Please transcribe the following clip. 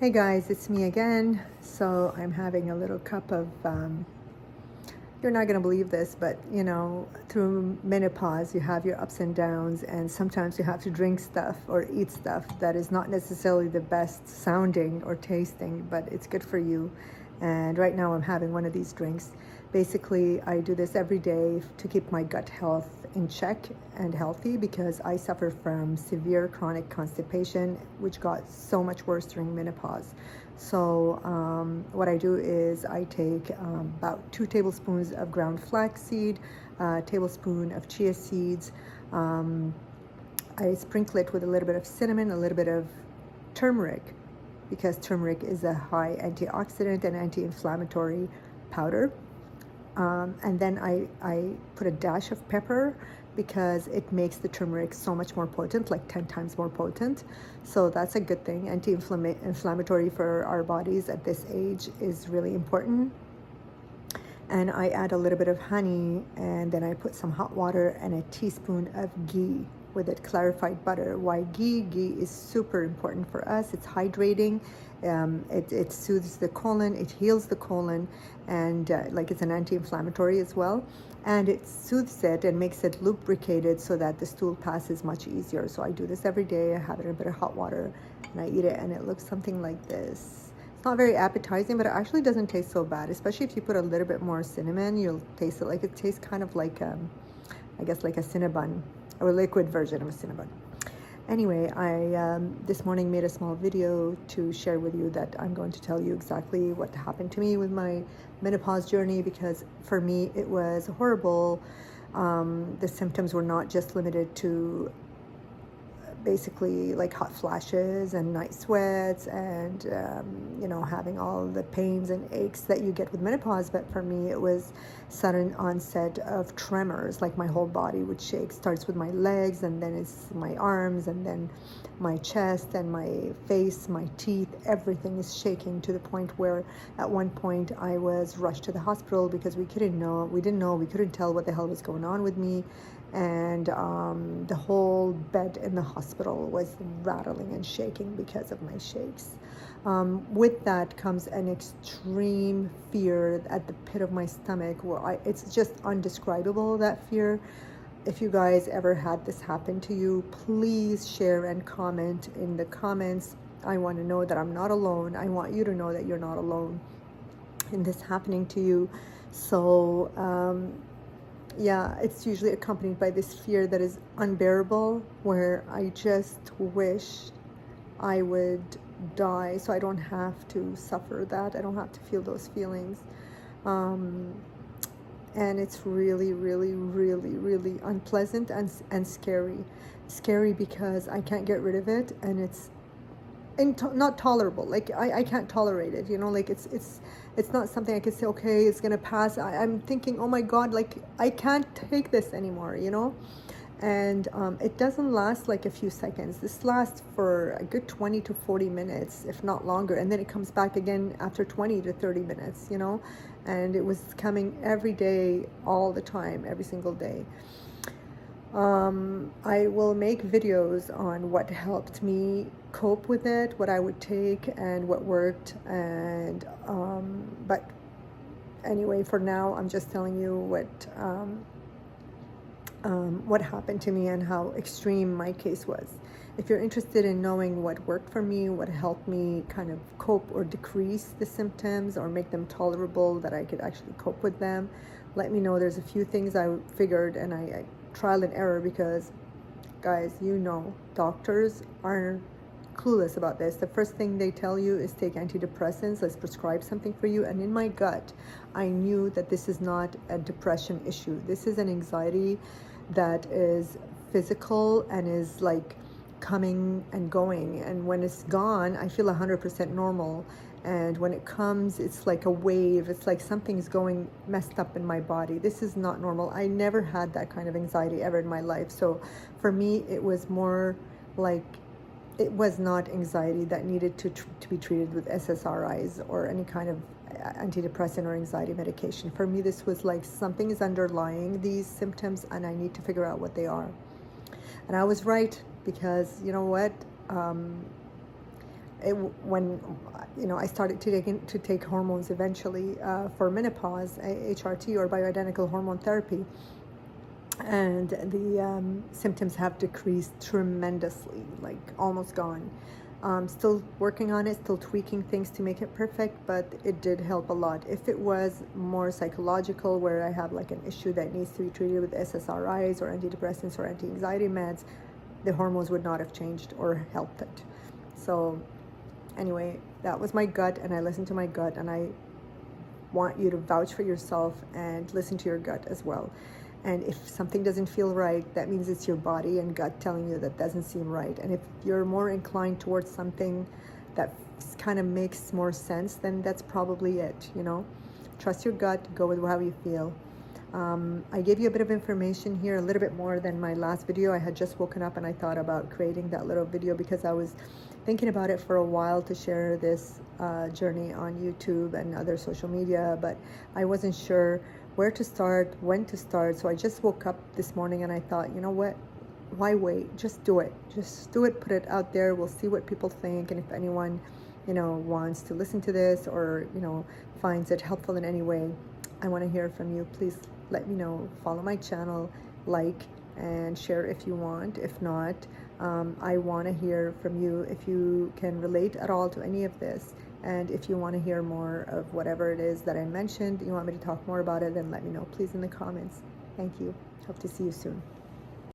Hey guys, it's me again. So I'm having a little cup of, you're not going to believe this, but through menopause, you have your ups and downs, and sometimes you have to drink stuff or eat stuff that is not necessarily the best sounding or tasting, but it's good for you. And right now I'm having one of these drinks. Basically, I do this every day to keep my gut health in check and healthy because I suffer from severe chronic constipation, which got so much worse during menopause. So what I do is I take about 2 tablespoons of ground flaxseed, a tablespoon of chia seeds. I sprinkle it with a little bit of cinnamon, a little bit of turmeric, because turmeric is a high antioxidant and anti-inflammatory powder. And then I put a dash of pepper because it makes the turmeric so much more potent, like 10 times more potent. So that's a good thing. Anti-inflammatory for our bodies at this age is really important. And I add a little bit of honey, and then I put some hot water and a teaspoon of ghee with it, clarified butter. Why ghee? Ghee is super important for us. It's hydrating. It soothes the colon. It heals the colon, and like it's an anti-inflammatory as well. And it soothes it and makes it lubricated so that the stool passes much easier. So I do this every day. I have it in a bit of hot water, and I eat it, and it looks something like this. It's not very appetizing, but it actually doesn't taste so bad, especially if you put a little bit more cinnamon. You'll taste it like it tastes kind of like, I guess, like a Cinnabon, or a liquid version of a Cinnabon. Anyway, I this morning made a small video to share with you that I'm going to tell you exactly what happened to me with my menopause journey, because for me it was horrible. The symptoms were not just limited to basically like hot flashes and night sweats and having all the pains and aches that you get with menopause, but for me it was sudden onset of tremors. Like my whole body would shake. Starts with my legs, and then it's my arms, and then my chest and my face, my teeth, everything is shaking, to the point where at one point I was rushed to the hospital because we couldn't tell what the hell was going on with me. And the whole bed in the hospital was rattling and shaking because of my shakes. With that comes an extreme fear at the pit of my stomach, where it's just undescribable, that fear. If you guys ever had this happen to you, please share and comment in the comments. I want to know that I'm not alone. I want you to know that you're not alone in this happening to you. So yeah, it's usually accompanied by this fear that is unbearable, where I just wish I would die so I don't have to suffer that. I don't have to feel those feelings. And it's really, really, really, really unpleasant and scary. Scary because I can't get rid of it, and it's not tolerable. Like I can't tolerate it, like it's not something I can say, okay, it's gonna pass. I'm thinking, oh my god, like I can't take this anymore, and it doesn't last like a few seconds. This lasts for a good 20 to 40 minutes, if not longer, and then it comes back again after 20 to 30 minutes, and it was coming every day, all the time, every single day. I will make videos on what helped me cope with it, what I would take, and what worked. And but anyway, for now, I'm just telling you what happened to me and how extreme my case was. If you're interested in knowing what worked for me, what helped me kind of cope or decrease the symptoms or make them tolerable, that I could actually cope with them, let me know. There's a few things I figured, and I trial and error, because guys, doctors are clueless about this. The first thing they tell you is take antidepressants, let's prescribe something for you. And in my gut, I knew that this is not a depression issue. This is an anxiety that is physical and is like coming and going, and when it's gone, I feel 100% normal. And when it comes, it's like a wave. It's like something's going messed up in my body. This is not normal. I never had that kind of anxiety ever in my life. So for me, it was more like, it was not anxiety that needed to be treated with SSRIs or any kind of antidepressant or anxiety medication. For me, this was like something is underlying these symptoms, and I need to figure out what they are. And I was right, because you know what? when I started to take hormones eventually for menopause, HRT or bioidentical hormone therapy, and the symptoms have decreased tremendously, like almost gone. Still working on it, still tweaking things to make it perfect, but it did help a lot. If it was more psychological, where I have like an issue that needs to be treated with SSRIs or antidepressants or anti-anxiety meds, the hormones would not have changed or helped it. So anyway, that was my gut, and I listened to my gut, and I want you to vouch for yourself and listen to your gut as well. And if something doesn't feel right, that means it's your body and gut telling you that doesn't seem right. And if you're more inclined towards something that kind of makes more sense, then that's probably it, Trust your gut, go with how you feel. I gave you a bit of information here, a little bit more than my last video. I had just woken up and I thought about creating that little video because I was thinking about it for a while to share this journey on YouTube and other social media, but I wasn't sure where to start, when to start. So I just woke up this morning and I thought, you know what? Why wait? Just do it. Just do it. Put it out there. We'll see what people think. And if anyone, wants to listen to this or, finds it helpful in any way, I want to hear from you. Please let me know. Follow my channel, like, and share if you want. If not, I want to hear from you if you can relate at all to any of this. And if you want to hear more of whatever it is that I mentioned, you want me to talk more about it, then let me know, please, in the comments. Thank you. Hope to see you soon.